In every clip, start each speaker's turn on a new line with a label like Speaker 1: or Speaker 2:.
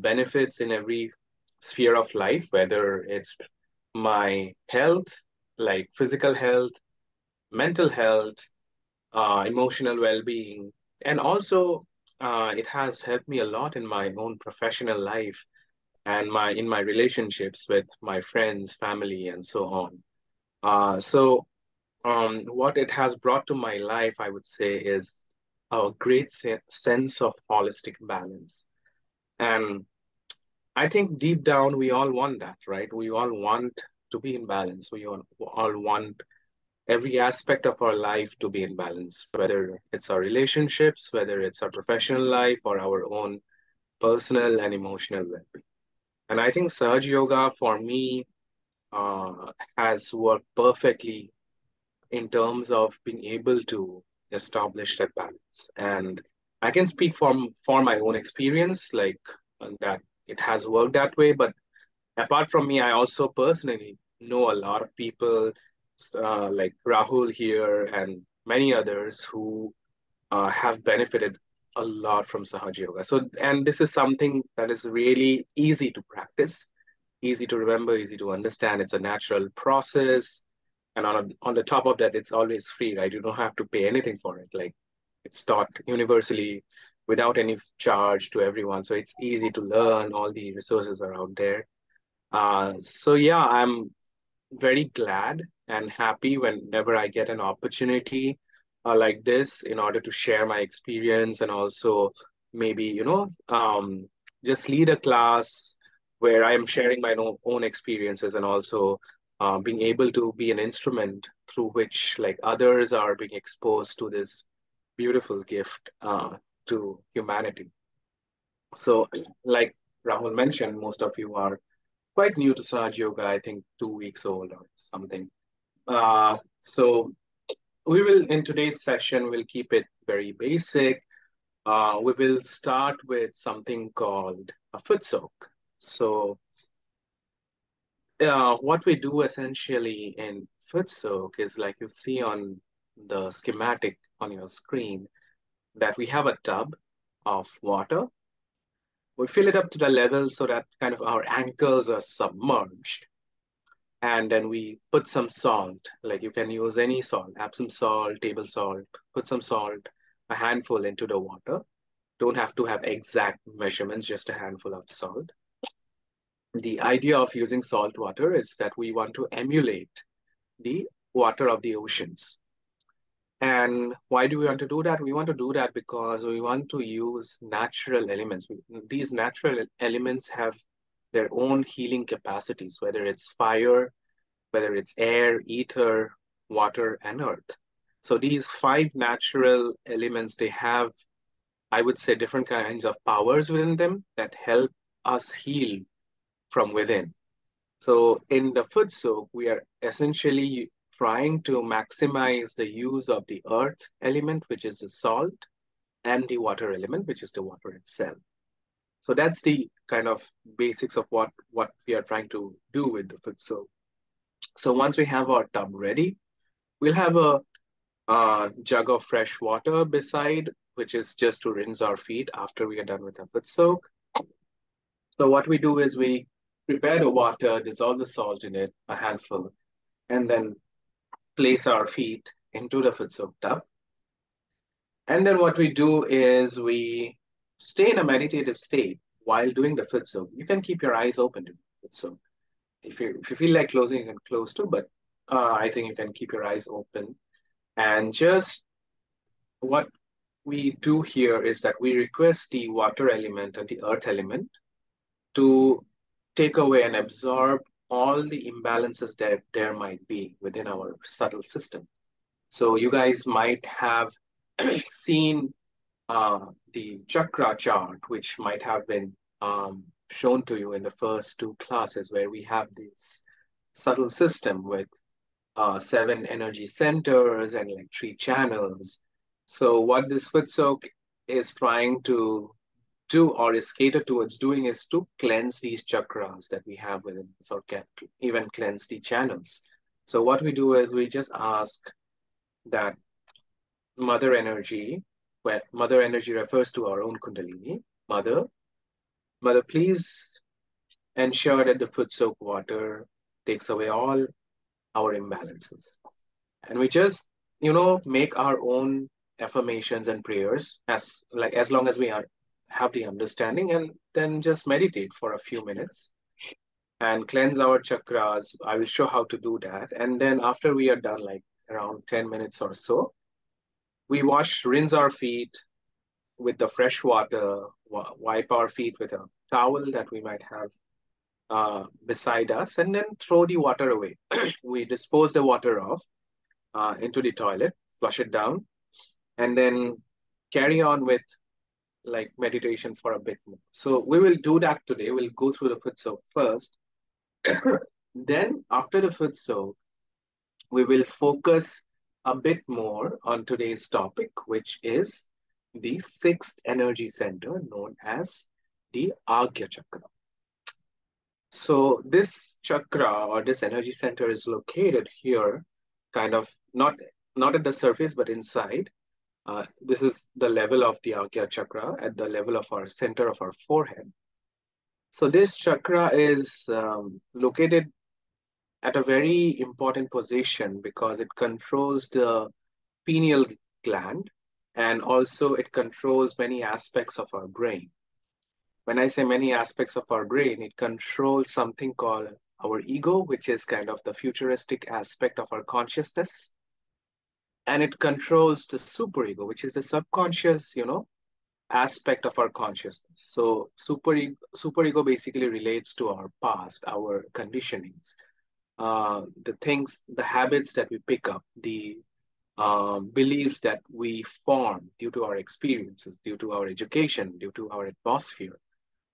Speaker 1: benefits in every sphere of life, whether it's my health, like physical health, mental health, emotional well-being, and also it has helped me a lot in my own professional life and my relationships with my friends, family, and so on. What it has brought to my life, I would say, is a great sense of holistic balance. And I think deep down, we all want that, right? We all want to be in balance. We all want every aspect of our life to be in balance, whether it's our relationships, whether it's our professional life, or our own personal and emotional well-being. And I think Sahaj Yoga for me has worked perfectly in terms of being able to establish that balance. And I can speak for my own experience, like that it has worked that way. But apart from me, I also personally know a lot of people like Rahul here and many others who have benefited a lot from Sahaj Yoga. So, and this is something that is really easy to practice, easy to remember, easy to understand. It's a natural process. And on the top of that, it's always free, right? You don't have to pay anything for it. Like it's taught universally without any charge to everyone. So it's easy to learn. All the resources are out there. So yeah, I'm very glad and happy whenever I get an opportunity like this in order to share my experience and also maybe, just lead a class where I am sharing my own experiences and also being able to be an instrument through which like others are being exposed to this beautiful gift to humanity. So, like Rahul mentioned, most of you are quite new to Saj Yoga, I think 2 weeks old or something. So we will, in today's session, we'll keep it very basic. We will start with something called a Footsoak. So what we do essentially in Footsoak is like you see on the schematic on your screen that we have a tub of water. We fill it up to the level so that kind of our ankles are submerged. And then we put some salt, like you can use any salt, Epsom salt, table salt, put some salt, a handful into the water. Don't have to have exact measurements, just a handful of salt. The idea of using salt water is that we want to emulate the water of the oceans. And why do we want to do that? We want to do that because we want to use natural elements. These natural elements have their own healing capacities, whether it's fire, whether it's air, ether, water, and earth. So these five natural elements, they have, I would say, different kinds of powers within them that help us heal from within. So in the foot soak, we are essentially trying to maximize the use of the earth element, which is the salt, and the water element, which is the water itself. So that's the kind of basics of what we are trying to do with the foot soak. So once we have our tub ready, we'll have a jug of fresh water beside, which is just to rinse our feet after we are done with our foot soak. So what we do is we prepare the water, dissolve the salt in it, a handful, and then place our feet into the foot soak tub. And then what we do is we stay in a meditative state while doing the foot soak. You can keep your eyes open to the foot soak. If you feel like closing, you can close too, but I think you can keep your eyes open. And just what we do here is that we request the water element and the earth element to take away and absorb all the imbalances that there might be within our subtle system. So you guys might have seen the chakra chart, which might have been shown to you in the first two classes, where we have this subtle system with seven energy centers and like three channels. So what this Footsoak is trying to do or is catered towards doing is to cleanse these chakras that we have within us or can even cleanse the channels. So what we do is we just ask that mother energy, where mother energy refers to our own kundalini, mother, Mother, please ensure that the foot soak water takes away all our imbalances. And we just, make our own affirmations and prayers as long as we have the understanding, and then just meditate for a few minutes and cleanse our chakras. I will show how to do that. And then after we are done, like around 10 minutes or so, we rinse our feet with the fresh water, wipe our feet with a towel that we might have beside us, and then throw the water away. We dispose the water off into the toilet, flush it down, and then carry on with like meditation for a bit more. So we will do that today. We'll go through the foot soak first. Then after the foot soak, we will focus a bit more on today's topic, which is the sixth energy center known as the Agya chakra. So this chakra or this energy center is located here, kind of not at the surface, but inside. This is the level of the Agya chakra at the level of our center of our forehead. So this chakra is located at a very important position because it controls the pineal gland, and also it controls many aspects of our brain. When I say many aspects of our brain, it controls something called our ego, which is kind of the futuristic aspect of our consciousness. And it controls the superego, which is the subconscious, aspect of our consciousness. So superego basically relates to our past, our conditionings, the things, the habits that we pick up, the beliefs that we form due to our experiences, due to our education, due to our atmosphere,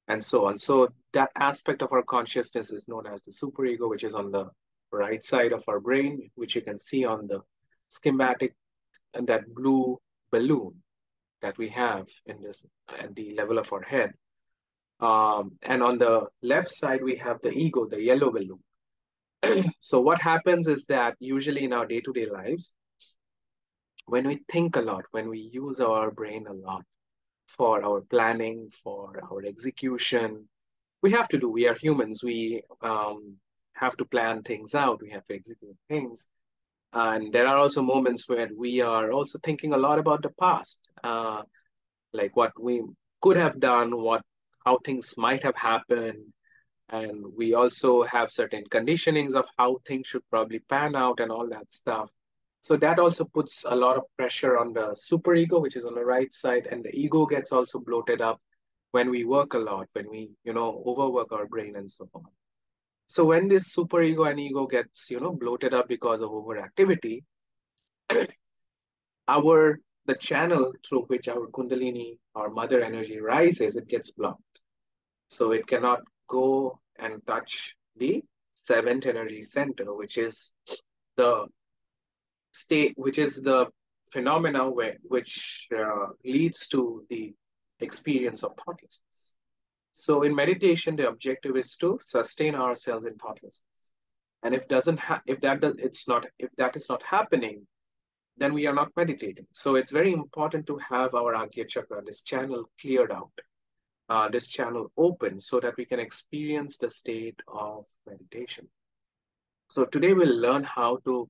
Speaker 1: and so on. So that aspect of our consciousness is known as the superego, which is on the right side of our brain, which you can see on the schematic, and that blue balloon that we have in this at the level of our head. And on the left side, we have the ego, the yellow balloon. So what happens is that usually in our day-to-day lives, when we think a lot, when we use our brain a lot for our planning, for our execution, we are humans, we have to plan things out, we have to execute things. And there are also moments where we are also thinking a lot about the past, like what we could have done, how things might have happened. And we also have certain conditionings of how things should probably pan out and all that stuff. So that also puts a lot of pressure on the superego, which is on the right side, and the ego gets also bloated up when we work a lot, when we, overwork our brain and so on. So when this superego and ego gets, bloated up because of overactivity, the channel through which our kundalini, our mother energy rises, it gets blocked. So it cannot go and touch the seventh energy center, the which is the phenomena which leads to the experience of thoughtlessness. So in meditation, the objective is to sustain ourselves in thoughtlessness. And if that is not happening, then we are not meditating. So it's very important to have our Agya chakra, this channel cleared out, this channel open so that we can experience the state of meditation. So today we'll learn how to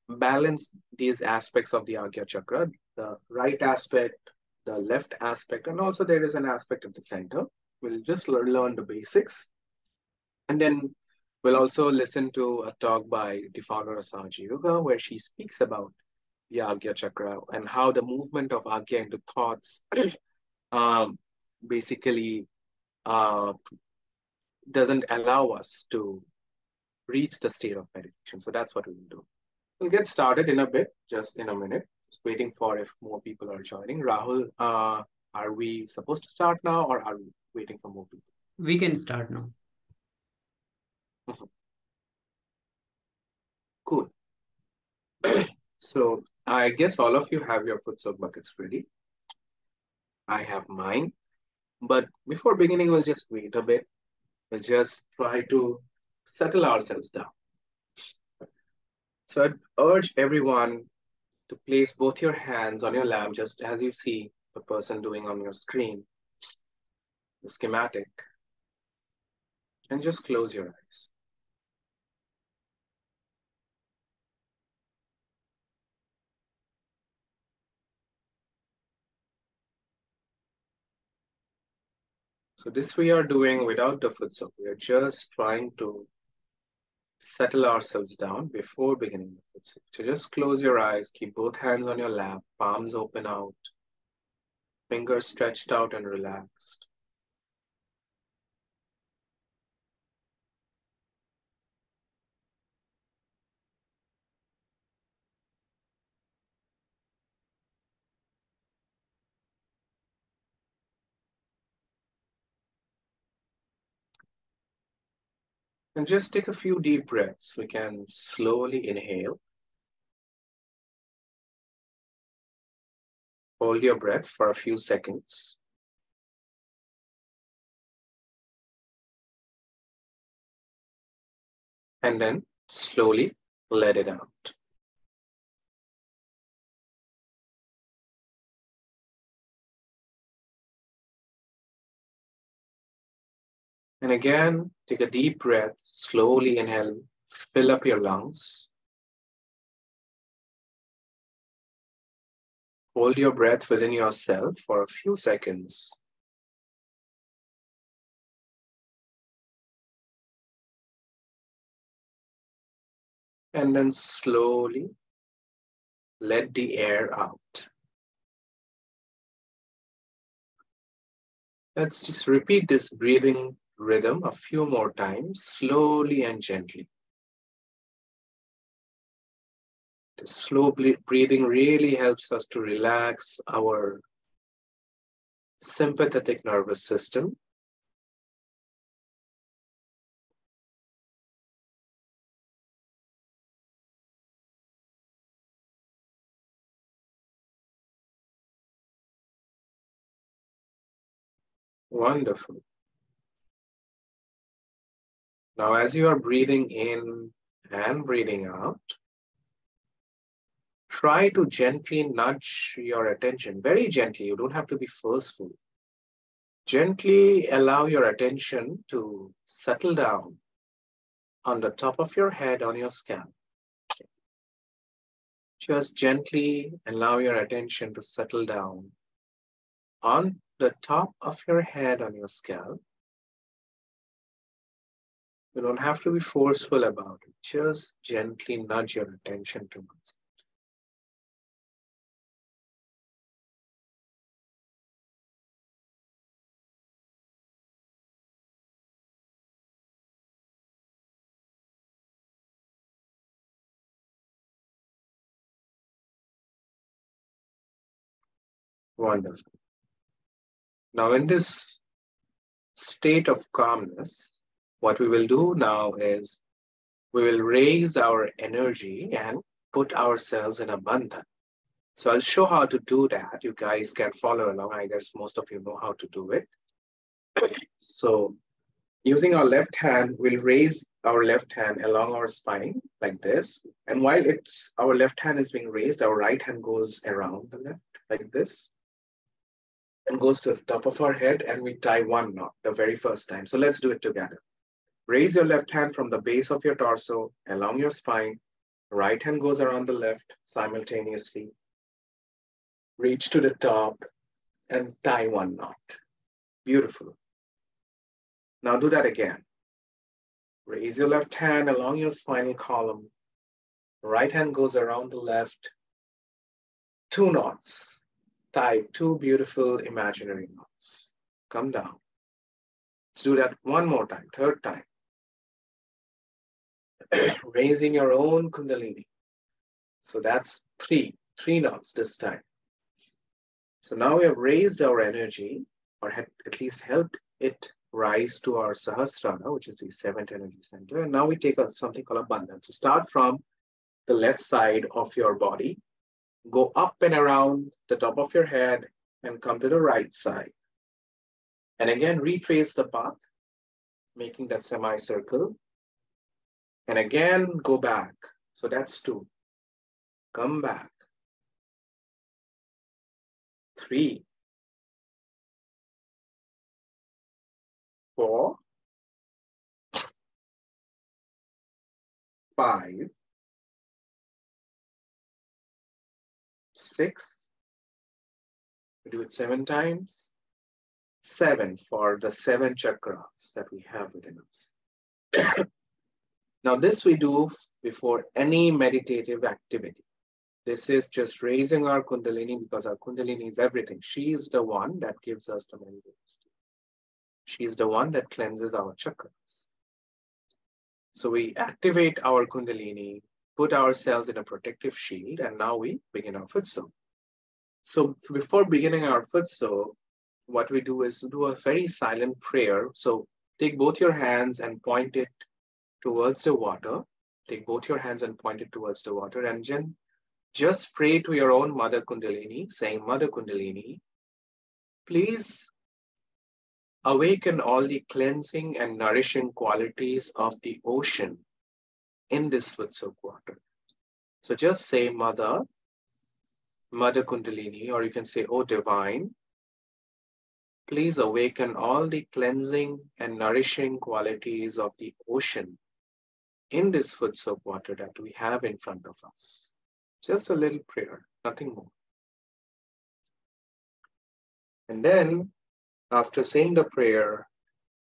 Speaker 1: balance these aspects of the Agya chakra, the right aspect, the left aspect, and also there is an aspect at the center. We'll just learn the basics. And then we'll also listen to a talk by the founder of Sahaja Yoga, where she speaks about the Agya chakra and how the movement of Agya into thoughts um, basically uh, doesn't allow us to reach the state of meditation. So that's what we will do. We'll get started in a bit, just in a minute. Just waiting for if more people are joining. Rahul, are we supposed to start now, or are we waiting for more people?
Speaker 2: We can start now.
Speaker 1: Cool. So I guess all of you have your Footsoak buckets ready. I have mine. But before beginning, we'll just wait a bit. We'll just try to settle ourselves down. So I'd urge everyone to place both your hands on your lap, just as you see the person doing on your screen. the schematic, and just close your eyes. So this we are doing without the Footsoak. We are just trying to settle ourselves down before beginning the Footsoak. So just close your eyes, keep both hands on your lap, palms open out, fingers stretched out and relaxed. And just take a few deep breaths. We can slowly inhale. Hold your breath for a few seconds. And then slowly let it out. And again, take a deep breath, slowly inhale, fill up your lungs. Hold your breath within yourself for a few seconds. And then slowly let the air out. Let's just repeat this breathing rhythm a few more times, slowly and gently. The slow breathing really helps us to relax our sympathetic nervous system. Wonderful. Now, as you are breathing in and breathing out, try to gently nudge your attention, very gently. You don't have to be forceful. Gently allow your attention to settle down on the top of your head, on your scalp. Just gently allow your attention to settle down on the top of your head, on your scalp. You don't have to be forceful about it. Just gently nudge your attention towards it. Wonderful. Now, in this state of calmness, what we will do now is we will raise our energy and put ourselves in a bandhan. So I'll show how to do that. You guys can follow along. I guess most of you know how to do it. So using our left hand, we'll raise our left hand along our spine like this. And while our left hand is being raised, our right hand goes around the left like this and goes to the top of our head, and we tie one knot the very first time. So let's do it together. Raise your left hand from the base of your torso along your spine. Right hand goes around the left simultaneously. Reach to the top and tie one knot. Beautiful. Now do that again. Raise your left hand along your spinal column. Right hand goes around the left. Two knots. Tie two beautiful imaginary knots. Come down. Let's do that one more time, third time. Raising your own Kundalini. So that's three knots this time. So now we have raised our energy, or had at least helped it rise to our Sahasrara, which is the seventh energy center. And now we take something called a bandhan. So start from the left side of your body, go up and around the top of your head, and come to the right side. And again, retrace the path, making that semicircle. And again, go back. So that's two. Come back. Three. 4, 5, 6. We do it 7 times. 7 for the 7 chakras that we have within us. Now, this we do before any meditative activity. This is just raising our Kundalini because our Kundalini is everything. She is the one that gives us the meditative state. She is the one that cleanses our chakras. So we activate our Kundalini, put ourselves in a protective shield, and now we begin our Footsoak. So before beginning our Footsoak, what we do is do a very silent prayer. So take both your hands and point it towards the water. Take both your hands and point it towards the water, and just pray to your own Mother Kundalini, saying, Mother Kundalini, please awaken all the cleansing and nourishing qualities of the ocean in this Footsoak water. So just say, Mother Kundalini, or you can say, Oh Divine, please awaken all the cleansing and nourishing qualities of the ocean in this Footsoak water that we have in front of us. Just a little prayer, nothing more. And then, after saying the prayer,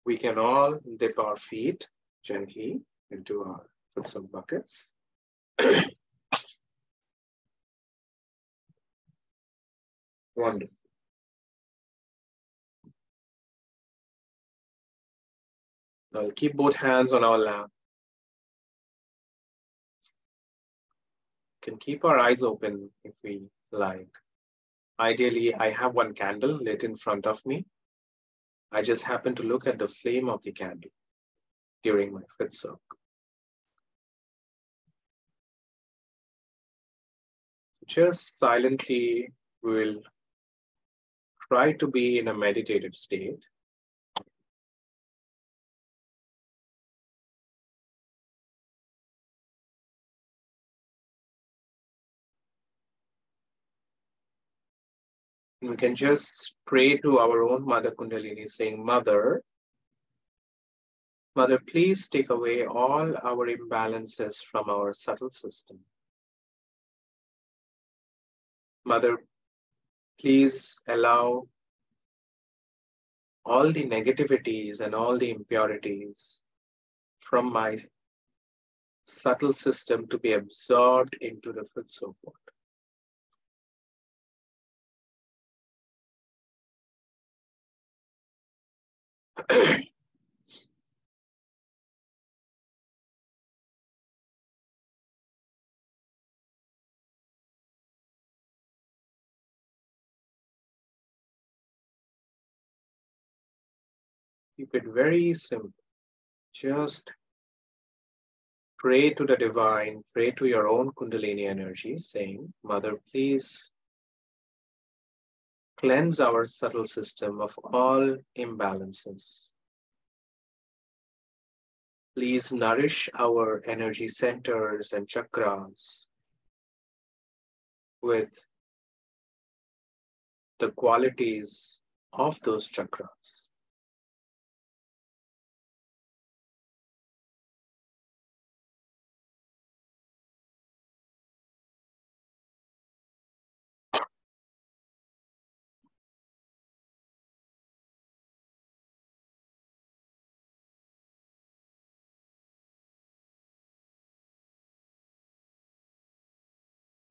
Speaker 1: we can all dip our feet gently into our Footsoak buckets. Wonderful. Now, we'll keep both hands on our lap. Can keep our eyes open if we like. Ideally, I have one candle lit in front of me. I just happen to look at the flame of the candle during my Footsoak. Just silently, we will try to be in a meditative state. We can just pray to our own Mother Kundalini, saying, Mother, please take away all our imbalances from our subtle system. Mother, please allow all the negativities and all the impurities from my subtle system to be absorbed into the Footsoak water. Keep it very simple. Just pray to the divine, pray to your own Kundalini energy, saying, Mother, please cleanse our subtle system of all imbalances. Please nourish our energy centers and chakras with the qualities of those chakras.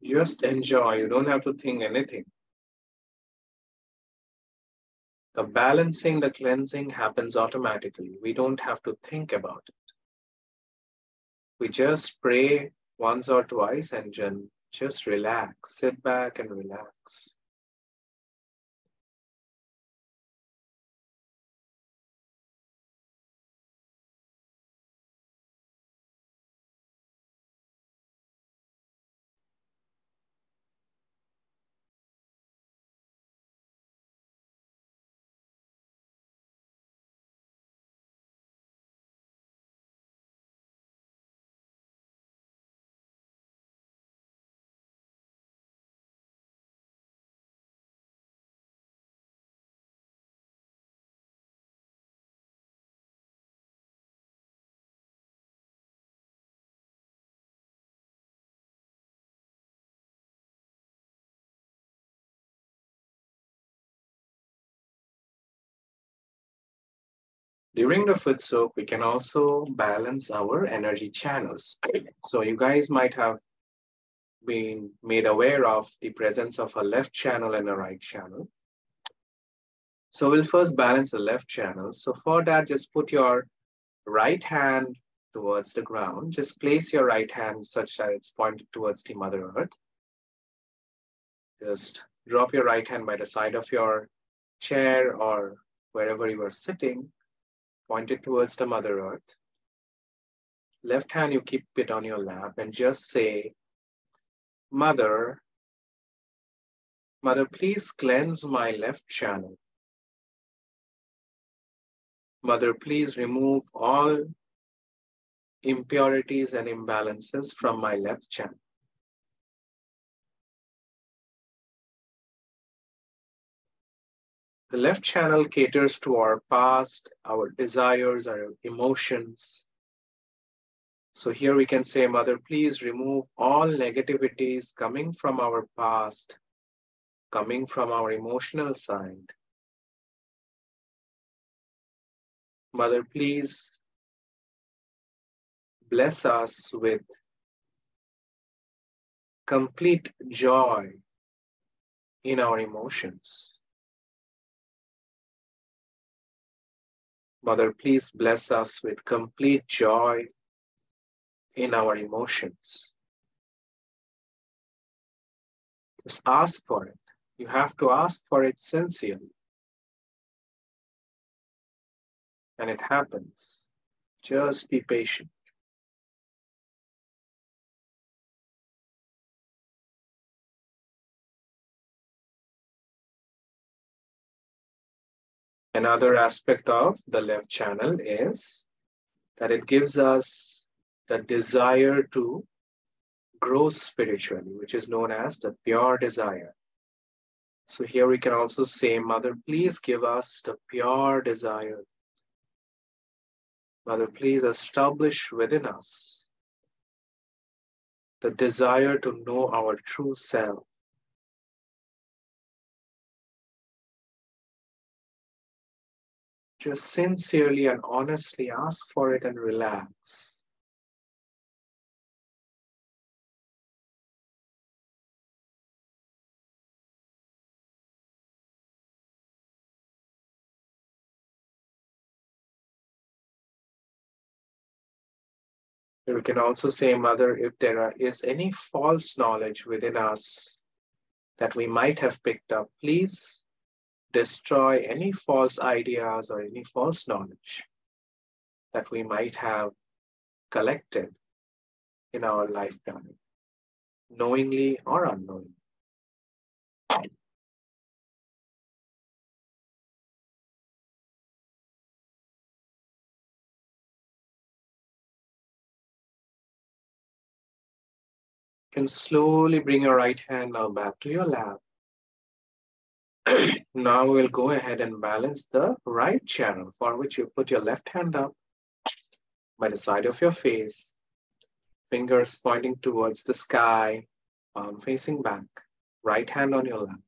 Speaker 1: Just enjoy, you don't have to think anything. The balancing, the cleansing happens automatically. We don't have to think about it. We just pray once or twice and just relax, sit back and relax. During the foot soak, we can also balance our energy channels. So you guys might have been made aware of the presence of a left channel and a right channel. So we'll first balance the left channel. So for that, just put your right hand towards the ground. Just place your right hand such that it's pointed towards the Mother Earth. Just drop your right hand by the side of your chair or wherever you are sitting, point it towards the Mother Earth. Left hand, you keep it on your lap and just say, Mother, Mother, please cleanse my left channel. Mother, please remove all impurities and imbalances from my left channel. The left channel caters to our past, our desires, our emotions. So here we can say, Mother, please remove all negativities coming from our past, coming from our emotional side. Mother, please bless us with complete joy in our emotions. Mother, please bless us with complete joy in our emotions. Just ask for it. You have to ask for it sincerely. And it happens. Just be patient. Another aspect of the left channel is that it gives us the desire to grow spiritually, which is known as the pure desire. So here we can also say, Mother, please give us the pure desire. Mother, please establish within us the desire to know our true self. Just sincerely and honestly ask for it and relax. We can also say, Mother, if there is any false knowledge within us that we might have picked up, please destroy any false ideas or any false knowledge that we might have collected in our lifetime, knowingly or unknowingly. You can slowly bring your right hand now back to your lap. Now we'll go ahead and balance the right channel, for which you put your left hand up by the side of your face, fingers pointing towards the sky, palm facing back, right hand on your lap.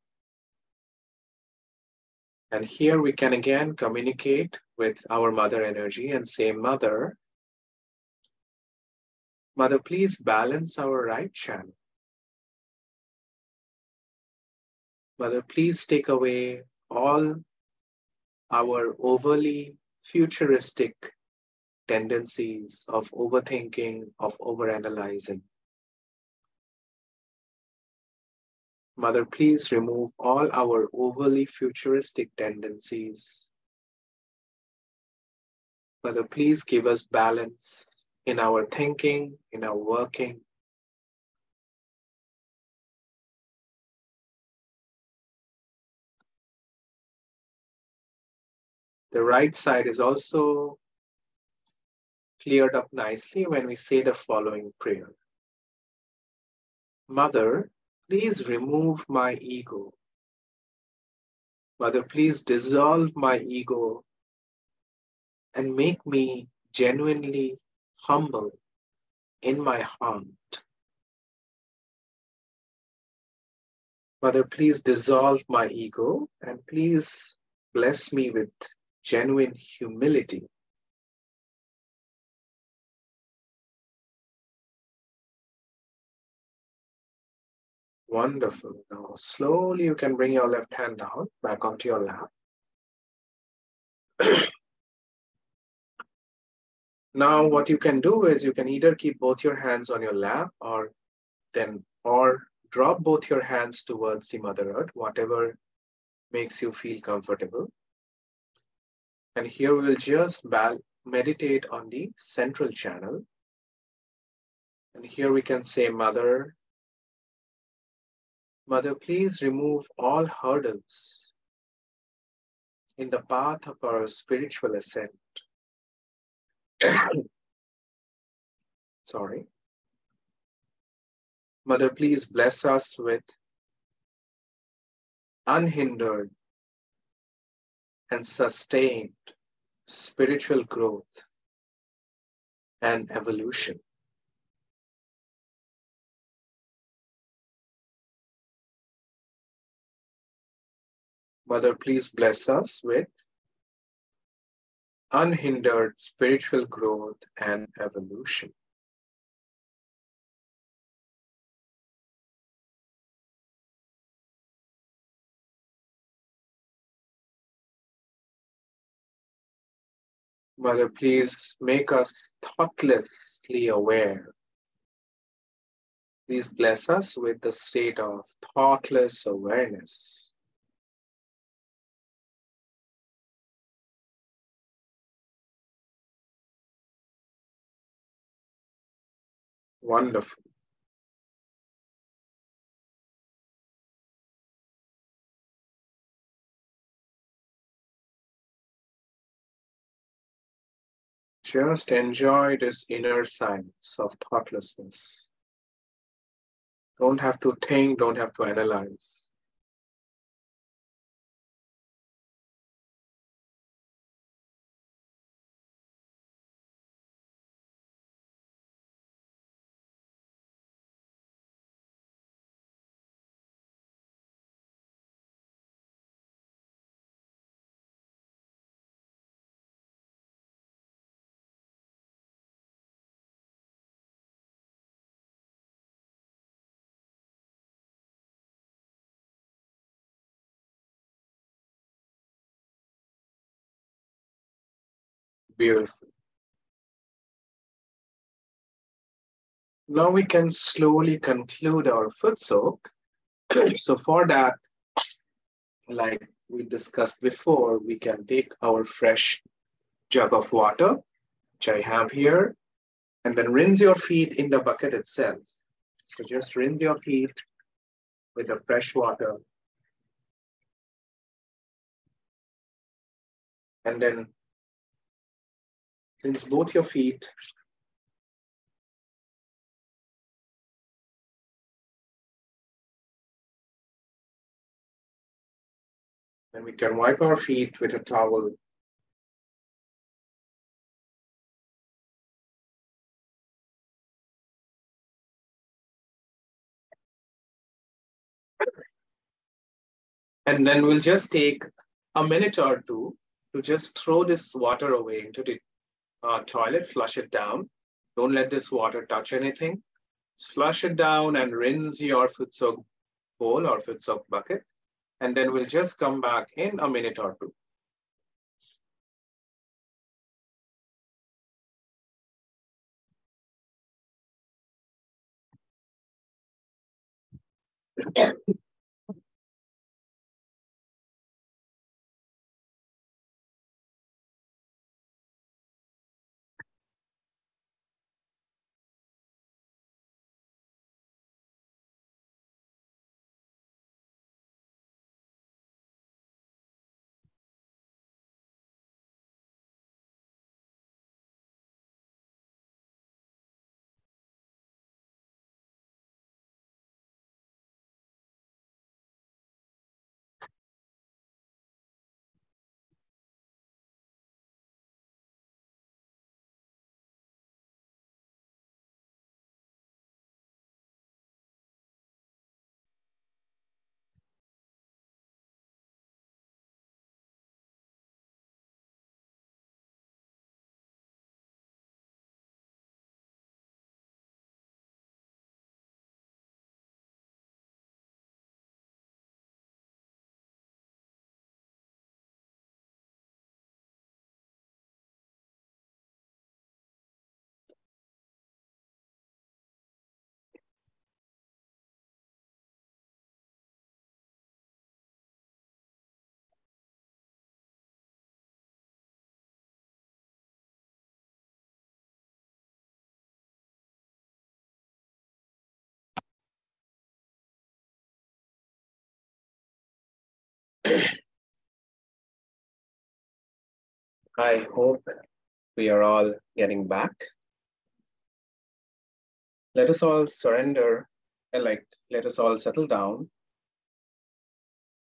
Speaker 1: And here we can again communicate with our mother energy and say, Mother, Mother, please balance our right channel. Mother, please take away all our overly futuristic tendencies of overthinking, of overanalyzing. Mother, please remove all our overly futuristic tendencies. Mother, please give us balance in our thinking, in our working. The right side is also cleared up nicely when we say the following prayer. Mother, please remove my ego. Mother, please dissolve my ego and make me genuinely humble in my heart. Mother, please dissolve my ego and please bless me with genuine humility. Wonderful. Now, slowly you can bring your left hand down back onto your lap. Now, what you can do is you can either keep both your hands on your lap or drop both your hands towards the Mother Earth, whatever makes you feel comfortable. And here we will just meditate on the central channel. And here we can say, Mother, Mother, please remove all hurdles in the path of our spiritual ascent. Sorry. Mother, please bless us with unhindered and sustained spiritual growth and evolution. Mother, please bless us with unhindered spiritual growth and evolution. Mother, please make us thoughtlessly aware. Please bless us with the state of thoughtless awareness. Wonderful. Just enjoy this inner silence of thoughtlessness. Don't have to think, don't have to analyze. Beautiful. Now we can slowly conclude our foot soak. So for that, like we discussed before, we can take our fresh jug of water, which I have here, and then rinse your feet in the bucket itself. So just rinse your feet with the fresh water and then rinse both your feet. And we can wipe our feet with a towel. And then we'll just take a minute or two to just throw this water away into the toilet, flush it down. Don't let this water touch anything. Just flush it down and rinse your foot soak bowl or foot soak bucket. And then we'll just come back in a minute or two. I hope we are all getting back. Let us all surrender and let us all settle down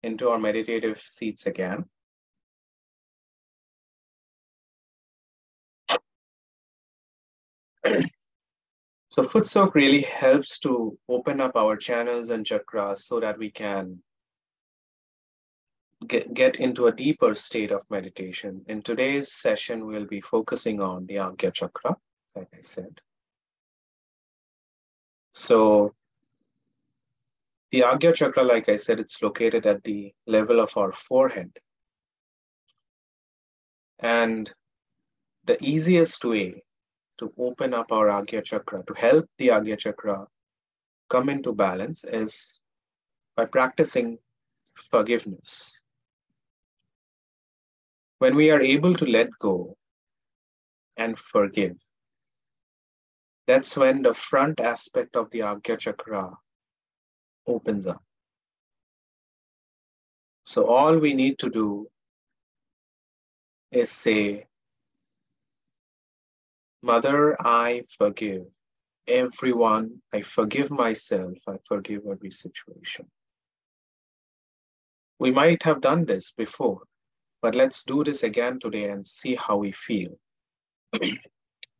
Speaker 1: into our meditative seats again. So Footsoak really helps to open up our channels and chakras so that we can get into a deeper state of meditation. In today's session, we'll be focusing on the Agnya chakra, like I said. So the Agnya chakra, like I said, it's located at the level of our forehead. And the easiest way to open up our Agnya chakra, to help the Agnya chakra come into balance, is by practicing forgiveness. When we are able to let go and forgive, that's when the front aspect of the Agnya chakra opens up. So all we need to do is say, Mother, I forgive everyone. I forgive myself. I forgive every situation. We might have done this before, but let's do this again today and see how we feel.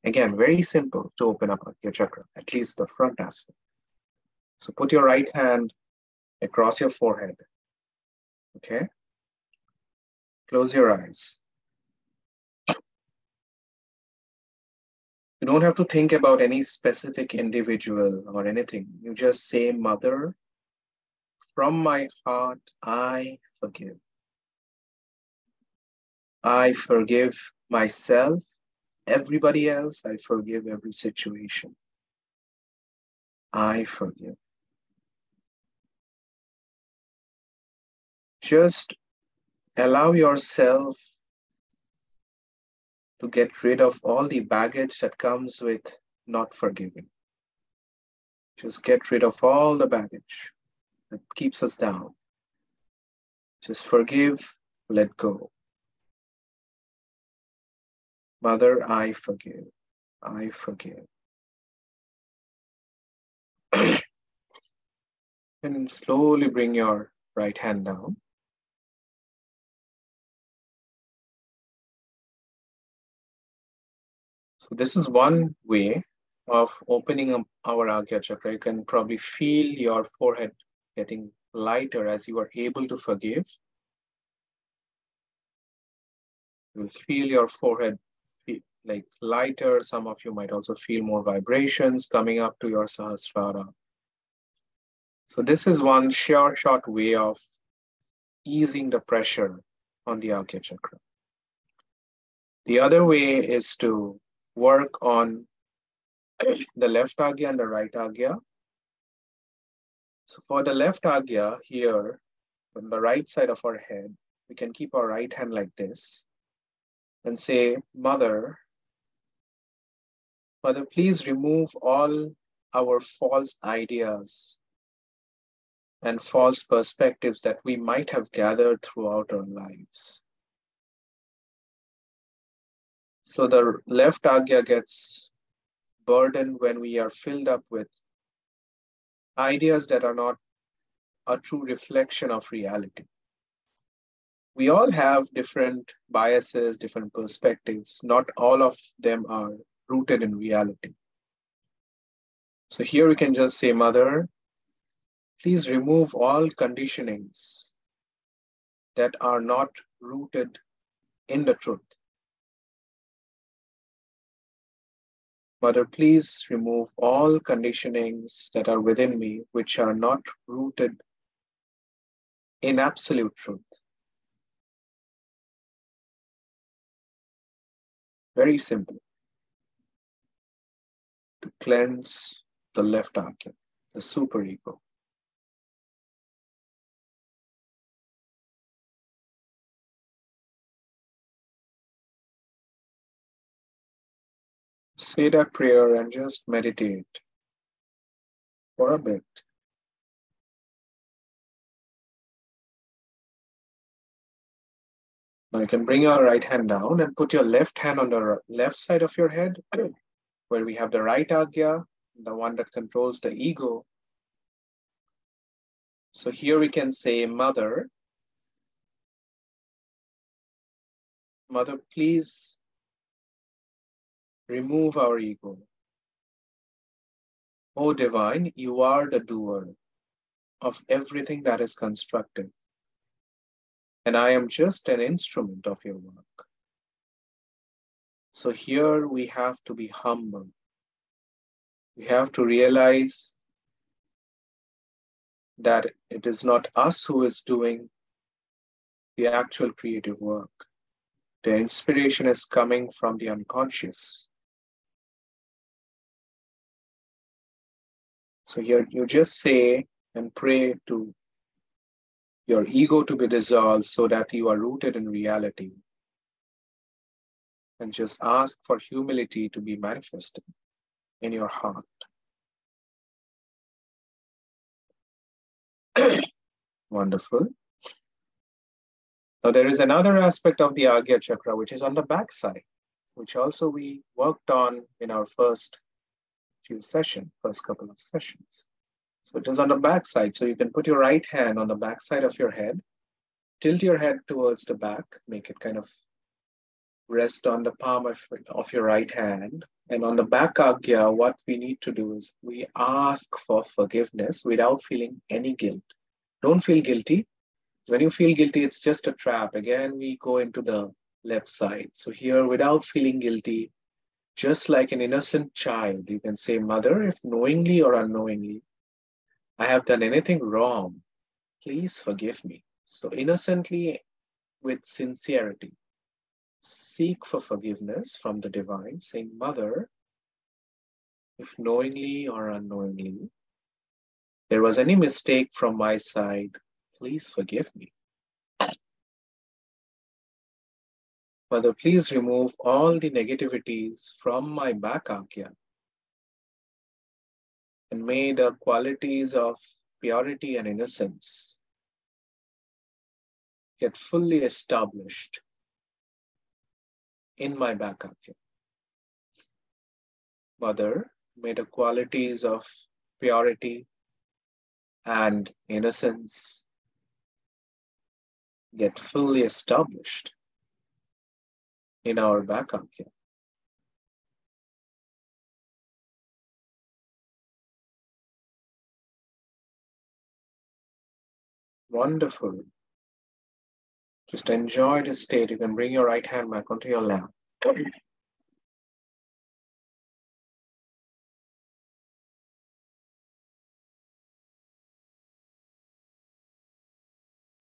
Speaker 1: Again, very simple to open up your chakra, at least the front aspect. So put your right hand across your forehead. Okay? Close your eyes. You don't have to think about any specific individual or anything. You just say, Mother, from my heart, I forgive. I forgive myself, everybody else. I forgive every situation. I forgive. Just allow yourself to get rid of all the baggage that comes with not forgiving. Just get rid of all the baggage that keeps us down. Just forgive, let go. Mother, I forgive. I forgive. And slowly bring your right hand down. So this is one way of opening up our Agnya chakra. You can probably feel your forehead getting lighter as you are able to forgive. You'll feel your forehead like lighter. Some of you might also feel more vibrations coming up to your Sahasrara. So this is one short way of easing the pressure on the Agnya chakra. The other way is to work on the left Agnya and the right Agnya. So for the left Agnya here, on the right side of our head, we can keep our right hand like this and say, Mother, please remove all our false ideas and false perspectives that we might have gathered throughout our lives. So the left Agnya gets burdened when we are filled up with ideas that are not a true reflection of reality. We all have different biases, different perspectives. Not all of them are rooted in reality. So here we can just say, Mother, please remove all conditionings that are not rooted in the truth. Mother, please remove all conditionings that are within me which are not rooted in absolute truth. Very simple. To cleanse the left Agnya, the superego. Say that prayer and just meditate for a bit. Now you can bring your right hand down and put your left hand on the left side of your head, where we have the right Agya, the one that controls the ego. So here we can say, Mother, Mother, please remove our ego. O Divine, you are the doer of everything that is constructive, and I am just an instrument of your work. So here we have to be humble. We have to realize that it is not us who is doing the actual creative work. The inspiration is coming from the unconscious. So here you just say and pray to your ego to be dissolved so that you are rooted in reality. And just ask for humility to be manifested in your heart. Wonderful. Now there is another aspect of the Agya chakra, which is on the back side, which also we worked on in our first couple of sessions. So it is on the back side. So you can put your right hand on the back side of your head, tilt your head towards the back, make it kind of rest on the palm of your right hand. And on the back Agya, what we need to do is we ask for forgiveness without feeling any guilt. Don't feel guilty. When you feel guilty, it's just a trap. Again, we go into the left side. So here, without feeling guilty, just like an innocent child, you can say, Mother, if knowingly or unknowingly I have done anything wrong, please forgive me. So innocently, with sincerity, seek for forgiveness from the divine, saying, Mother, if knowingly or unknowingly there was any mistake from my side, please forgive me. Mother, please remove all the negativities from my back Agya and may the qualities of purity and innocence get fully established in my back Agya. Mother, may the qualities of purity and innocence get fully established in our back Agya. Wonderful. Just enjoy this state. You can bring your right hand back onto your lap.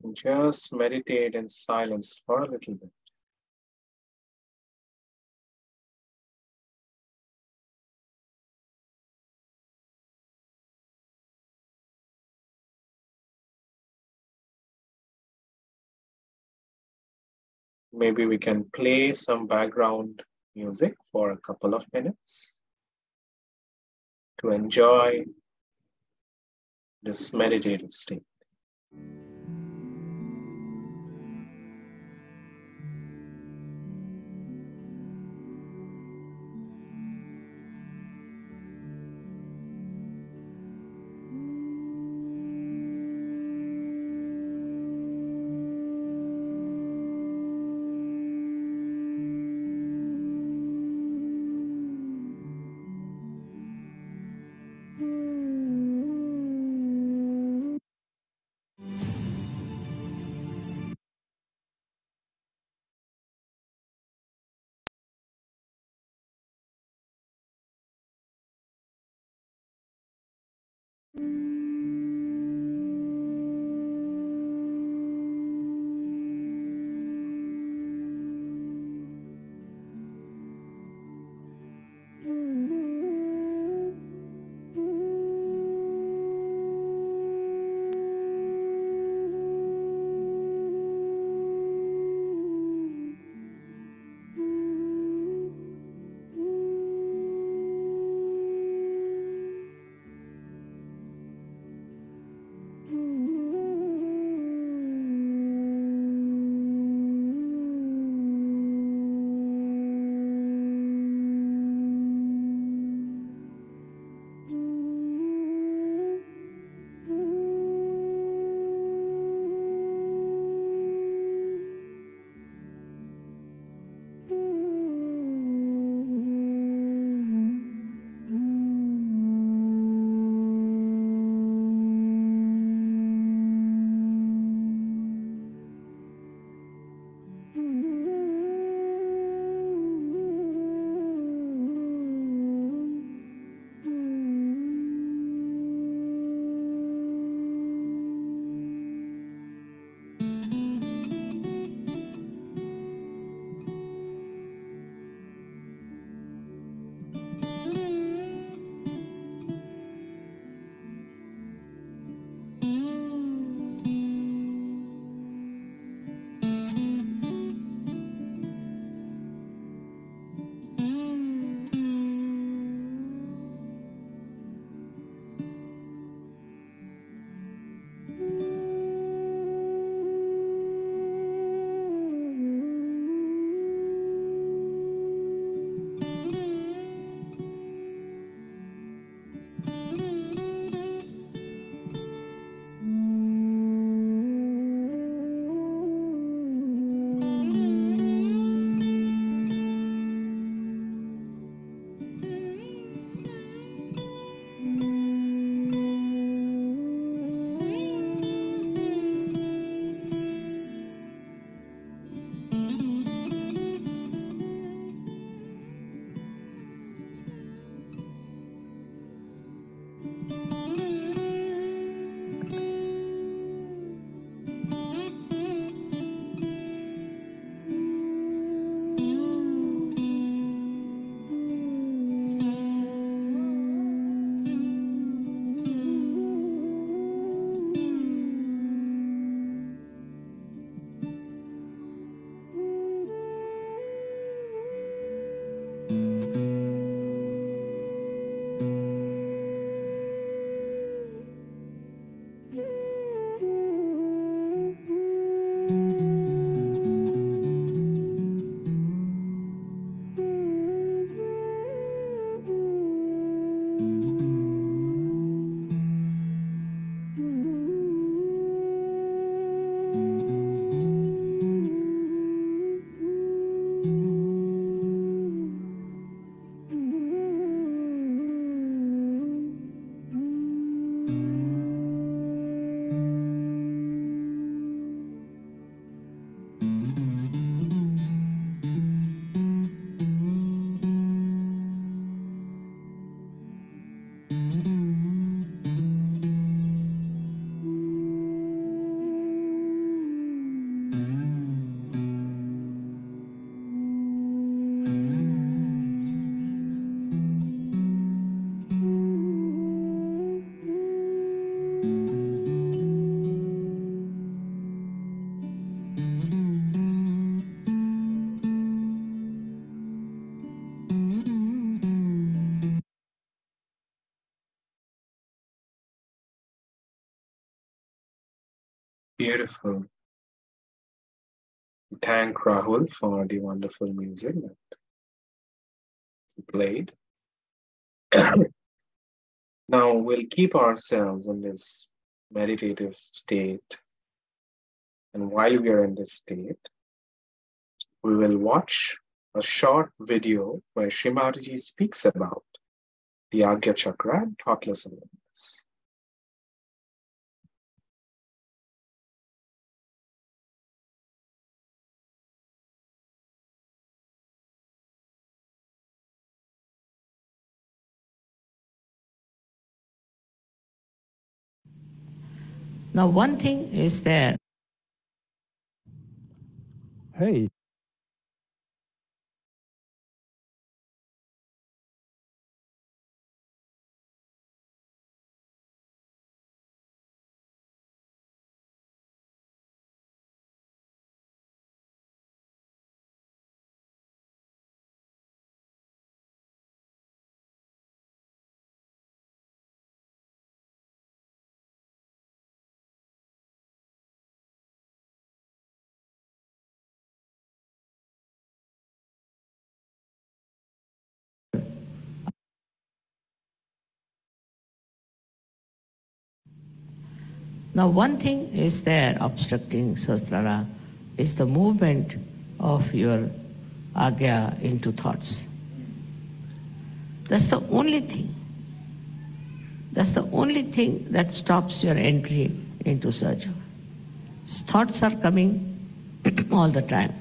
Speaker 1: And just meditate in silence for a little bit. Maybe we can play some background music for a couple of minutes to enjoy this meditative state. Beautiful. Thank Rahul for the wonderful music that he played. Now we'll keep ourselves in this meditative state. And while we are in this state, we will watch a short video where Srimati speaks about the Agnya chakra and thoughtless awareness.
Speaker 2: Now, one thing is there.
Speaker 3: Hey.
Speaker 2: Now, one thing is there obstructing Sahasrara is the movement of your Agya into thoughts. That's the only thing. That's the only thing that stops your entry into Sahaja. Thoughts are coming all the time.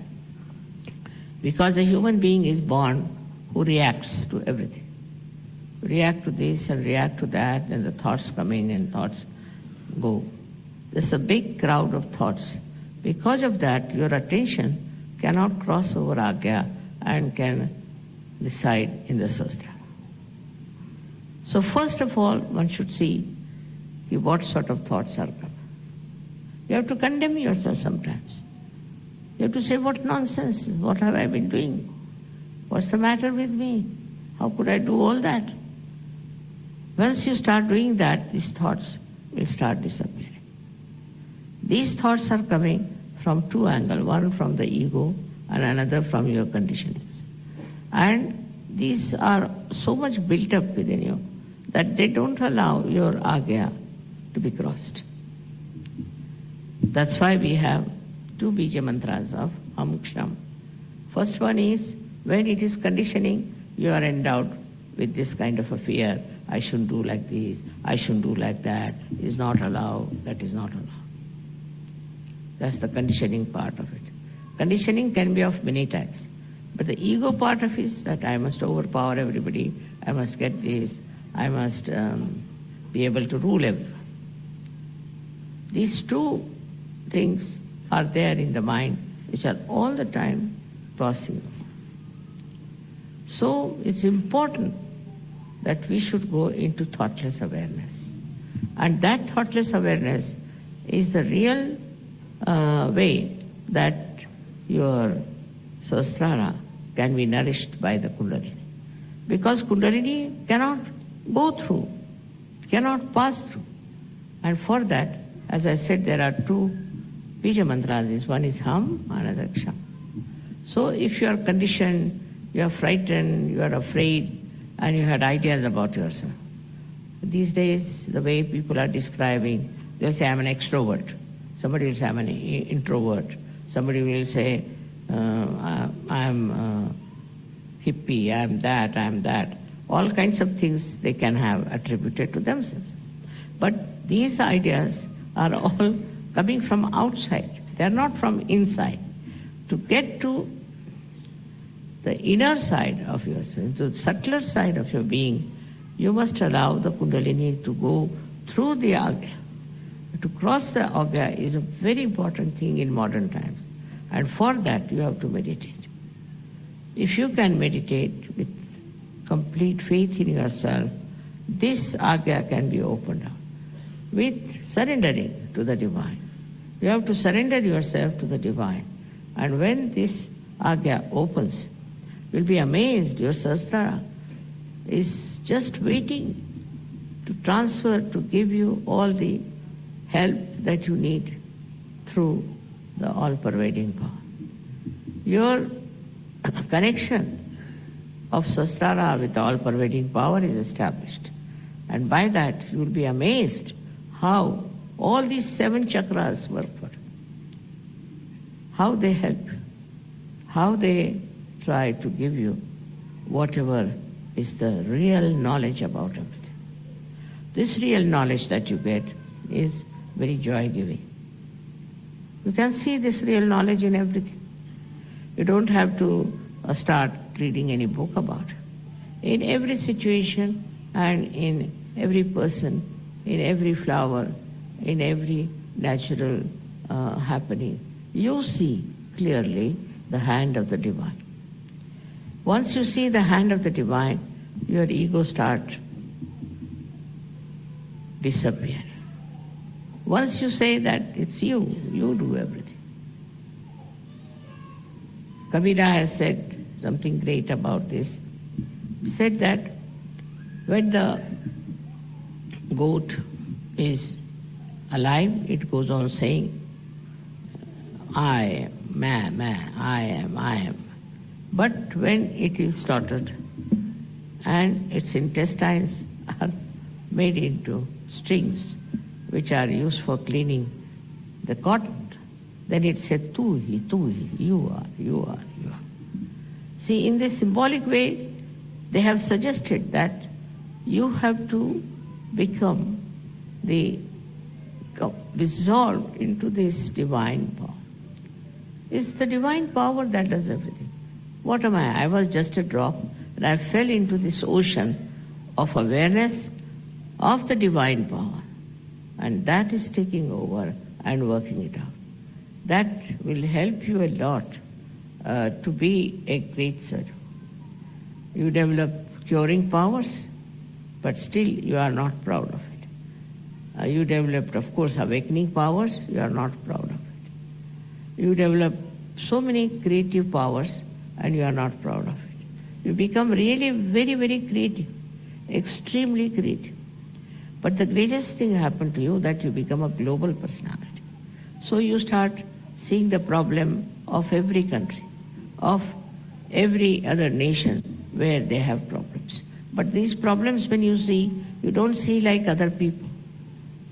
Speaker 2: Because a human being is born who reacts to everything. React to this and react to that, and the thoughts come in and thoughts go. There's a big crowd of thoughts. Because of that, your attention cannot cross over Agya and can reside in the Sahasrara. So first of all, one should see what sort of thoughts are coming. You have to condemn yourself sometimes. You have to say, what nonsense, what have I been doing? What's the matter with me? How could I do all that? Once you start doing that, these thoughts will start disappearing. These thoughts are coming from two angles, one from the ego and another from your conditionings. And these are so much built up within you that they don't allow your Agya to be crossed. That's why we have two bija mantras of Amuksham. First one is, when it is conditioning, you are endowed with this kind of a fear. I shouldn't do like this, I shouldn't do like that, is not allowed, that is not allowed. That's the conditioning part of it. Conditioning can be of many types. But the ego part of it is that I must overpower everybody, I must get this, I must be able to rule everyone. These two things are there in the mind, which are all the time crossing. So it's important that we should go into thoughtless awareness. And that thoughtless awareness is the real way that your Sahasrara can be nourished by the Kundalini. Because Kundalini cannot go through, cannot pass through. And for that, as I said, there are two bija mantras. One is Ham, another Ksham. So if you are conditioned, you are frightened, you are afraid, and you had ideas about yourself. These days, the way people are describing, they'll say, I'm an extrovert. Somebody will say, I'm an introvert. Somebody will say, I'm hippie, I'm that, I'm that. All kinds of things they can have attributed to themselves. But these ideas are all coming from outside. They are not from inside. To get to the inner side of yourself, the subtler side of your being, you must allow the Kundalini to go through the Agya. To cross the Agya is a very important thing in modern times. And for that, you have to meditate. If you can meditate with complete faith in yourself, this Agya can be opened up with surrendering to the Divine. You have to surrender yourself to the Divine. And when this Agya opens, you'll be amazed. Your Sahasrara is just waiting to transfer, to give you all the help that you need through the all-pervading power. Your connection of Sahasrara with the all-pervading power is established. And by that, you will be amazed how all these 7 chakras work for you, how they help you, how they try to give you whatever is the real knowledge about everything. This real knowledge that you get is very joy-giving. You can see this real knowledge in everything. You don't have to start reading any book about it. In every situation and in every person, in every flower, in every natural happening, you see clearly the hand of the divine. Once you see the hand of the divine, your ego starts disappearing. Once you say that it's you do everything. Kabira has said something great about this. He said that when the goat is alive, it goes on saying, I am, I am. But when it is slaughtered and its intestines are made into strings which are used for cleaning the cotton, then it said, tu hi, you are. See, in this symbolic way, they have suggested that you have to become dissolved into this divine power. It's the divine power that does everything. What am I? I was just a drop, and I fell into this ocean of awareness of the divine power. And that is taking over and working it out. That will help you a lot to be a great surgeon. You develop curing powers, but still you are not proud of it. You developed, of course, awakening powers, you are not proud of it. You develop so many creative powers, and you are not proud of it. You become really very, very creative, extremely creative. But the greatest thing happened to you that you become a global personality. So you start seeing the problem of every country, of every other nation where they have problems. But these problems, when you see, you don't see like other people,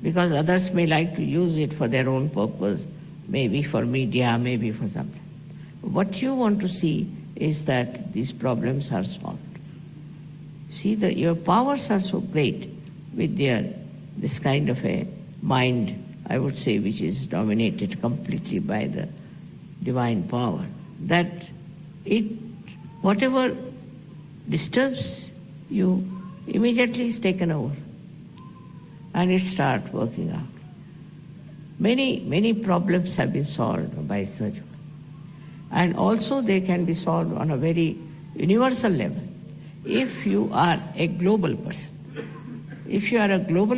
Speaker 2: because others may like to use it for their own purpose, maybe for media, maybe for something. What you want to see is that these problems are solved. See, your powers are so great with this kind of a mind, I would say, which is dominated completely by the divine power, that whatever disturbs you immediately is taken over and it starts working out. Many problems have been solved by surgery. And also they can be solved on a very universal level. If you are a global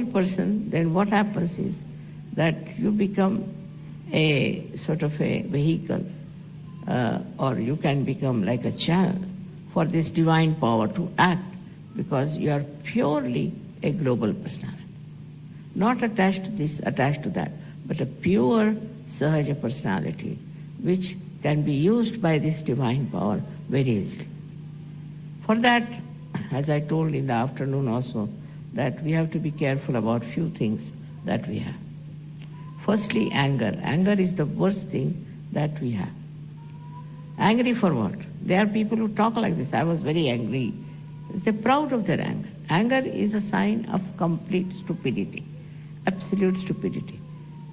Speaker 2: person, then what happens is that you become a sort of a vehicle, or you can become like a channel for this divine power to act, because you are purely a global personality. Not attached to this, attached to that, but a pure Sahaja personality which can be used by this divine power very easily. For that, as I told in the afternoon also, that we have to be careful about few things that we have. Firstly, anger. Anger is the worst thing that we have. Angry for what? There are people who talk like this. I was very angry. They're proud of their anger. Anger is a sign of complete stupidity, absolute stupidity.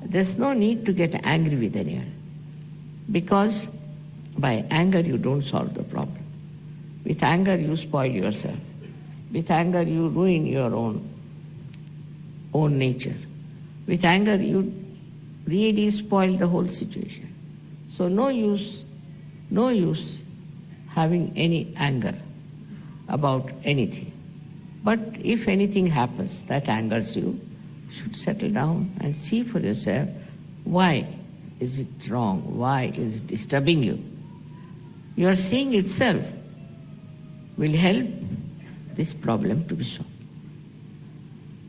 Speaker 2: There's no need to get angry with anyone, because by anger you don't solve the problem. With anger you spoil yourself. With anger you ruin your own nature. With anger you really spoil the whole situation. So no use having any anger about anything. But if anything happens that angers you, you should settle down and see for yourself, why is it wrong? Why is it disturbing you? Your seeing itself will help this problem to be solved.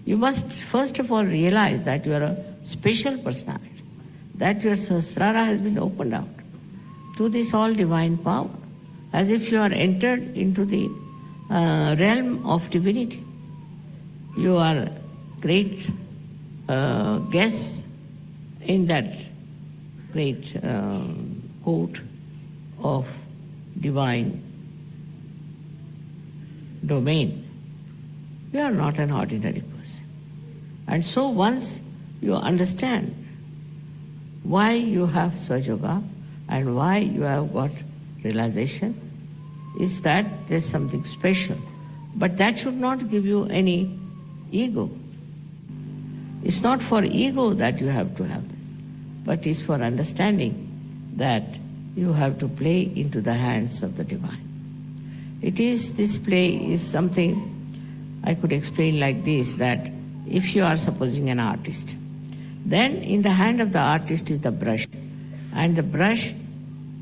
Speaker 2: You must first of all realize that you are a special personality. that your Sahasrara has been opened out to this all divine power, as if you are entered into the realm of divinity. You are great guests in that great court of divine domain. You are not an ordinary person. And so once you understand why you have Sahaja and why you have got realization, is that there's something special. But that should not give you any ego. It's not for ego that you have to have this, but it's for understanding that you have to play into the hands of the divine. This play is something I could explain like this, that if you are supposing an artist, then in the hand of the artist is the brush, and the brush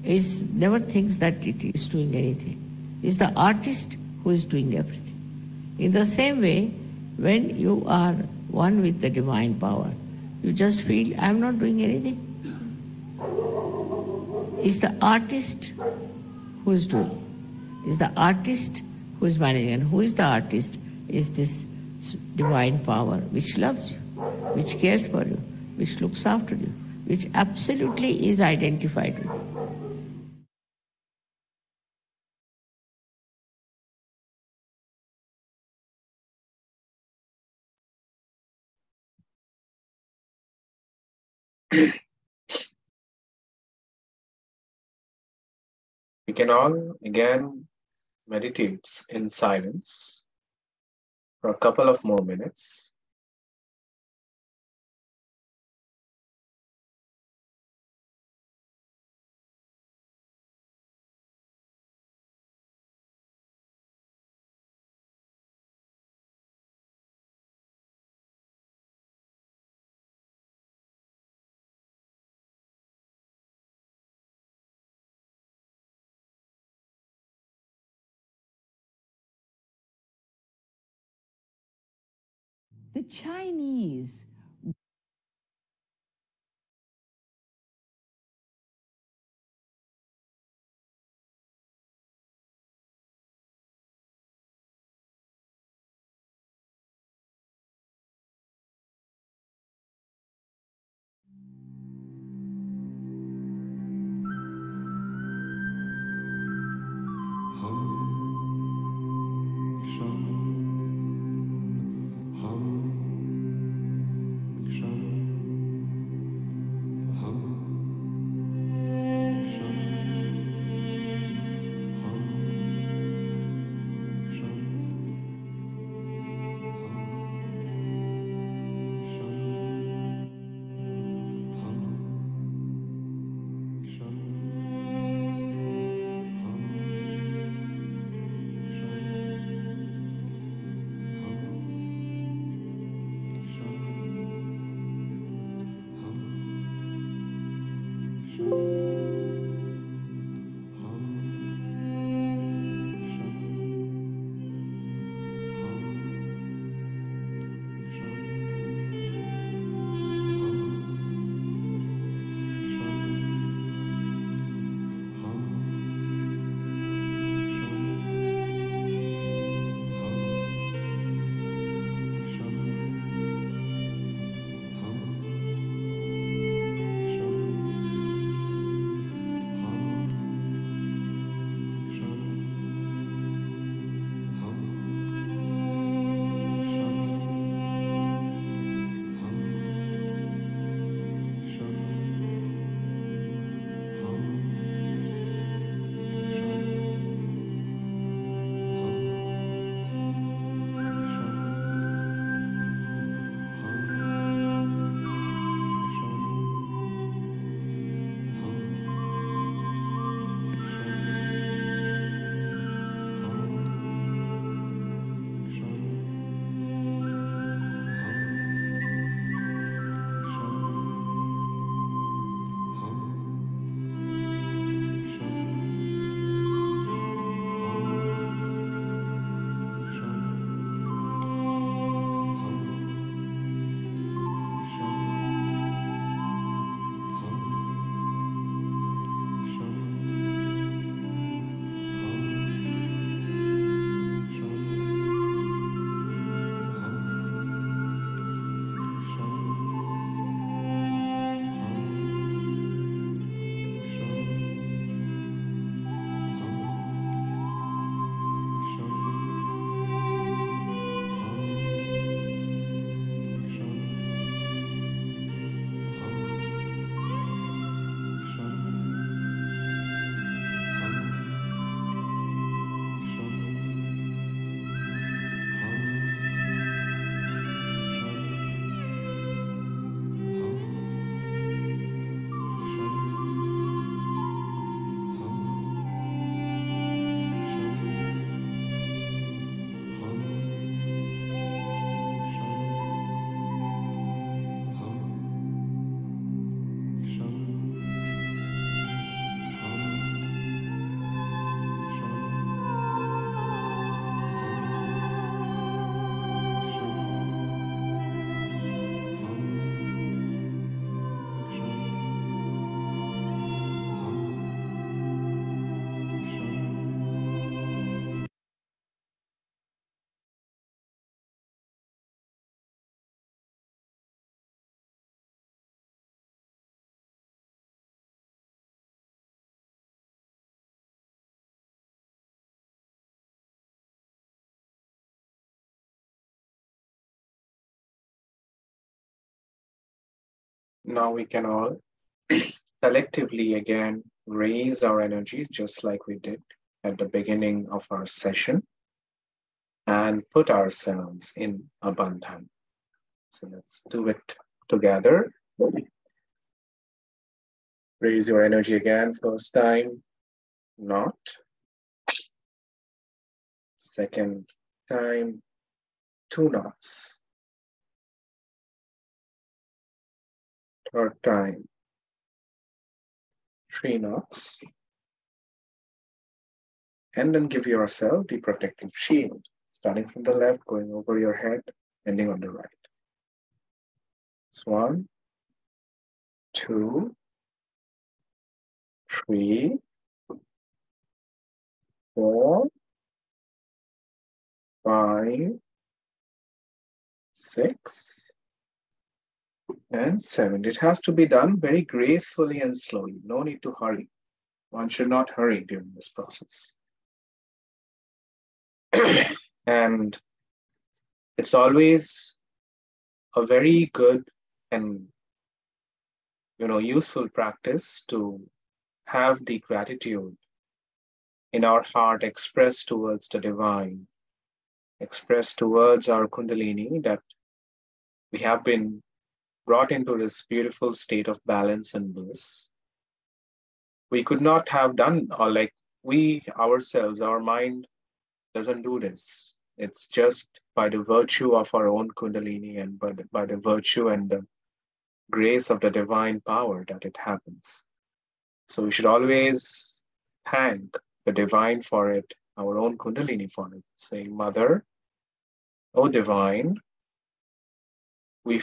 Speaker 2: never thinks that it is doing anything. It's the artist who is doing everything. In the same way, when you are one with the divine power, you just feel, I am not doing anything. It's the artist who is doing. It's the artist who is managing. And who is the artist? Is this divine power which loves you, which cares for you, which looks after you, which absolutely is identified with you.
Speaker 1: We can all again meditate in silence for a couple of more minutes.
Speaker 3: The Chinese
Speaker 1: Now we can all collectively again raise our energy just like we did at the beginning of our session and put ourselves in a bandhan. So let's do it together. Raise your energy again. First time, knot. Second time, 2 knots. Third time, 3 knots. And then give yourself the protective shield, starting from the left, going over your head, ending on the right. So 1, 2, 3, 4, 5, 6, and 7. It has to be done very gracefully and slowly. No need to hurry. One should not hurry during this process. And it's always a very good and useful practice to have the gratitude in our heart expressed towards the divine, expressed towards our kundalini, that we have been brought into this beautiful state of balance and bliss. We could not have done, or like we ourselves, our mind doesn't do this. It's just by the virtue of our own kundalini and by the virtue and the grace of the divine power that it happens. So we should always thank the divine for it, our own kundalini for it, saying, Mother, O divine, we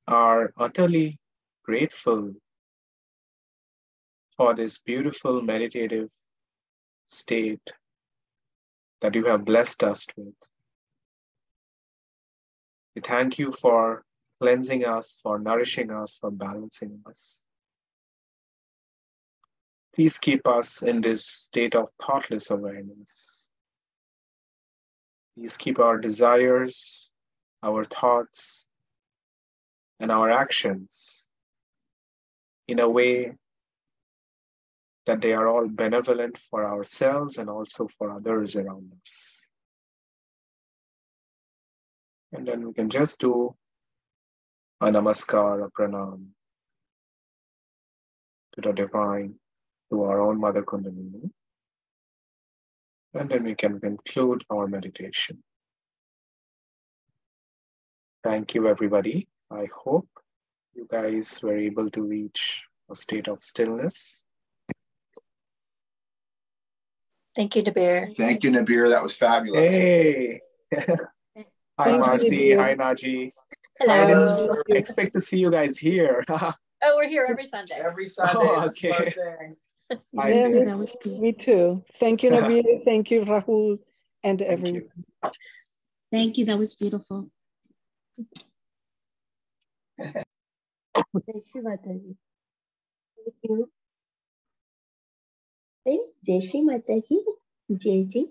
Speaker 1: are utterly grateful for this beautiful meditative state that you have blessed us with. We thank you for cleansing us, for nourishing us, for balancing us. Please keep us in this state of thoughtless awareness. Please keep our desires, our thoughts, and our actions in a way that they are all benevolent for ourselves and also for others around us. And then we can just do a namaskar, a pranam to the divine, to our own Mother Kundalini. And then we can conclude our meditation. Thank you, everybody. I hope you guys were able to reach a state of stillness.
Speaker 3: Thank you, Nabir.
Speaker 4: Thank you, Nabir. That was fabulous.
Speaker 1: Hey! Hi, Marcy. Hi, Naji. I
Speaker 3: Hello.
Speaker 1: didn't expect to see you guys here.
Speaker 3: Oh, we're here every Sunday.
Speaker 4: Every Sunday.
Speaker 1: Oh,
Speaker 4: This is our
Speaker 1: okay.
Speaker 4: thing.
Speaker 1: I
Speaker 5: Yeah,
Speaker 1: see.
Speaker 5: me too. Thank you, Nabir. Thank you, Rahul, and
Speaker 1: Thank
Speaker 5: everyone.
Speaker 1: you.
Speaker 6: Thank you. That was beautiful.
Speaker 7: Thank you, Mataji. Thank you. Jai Shri Mataji. Jai Jai.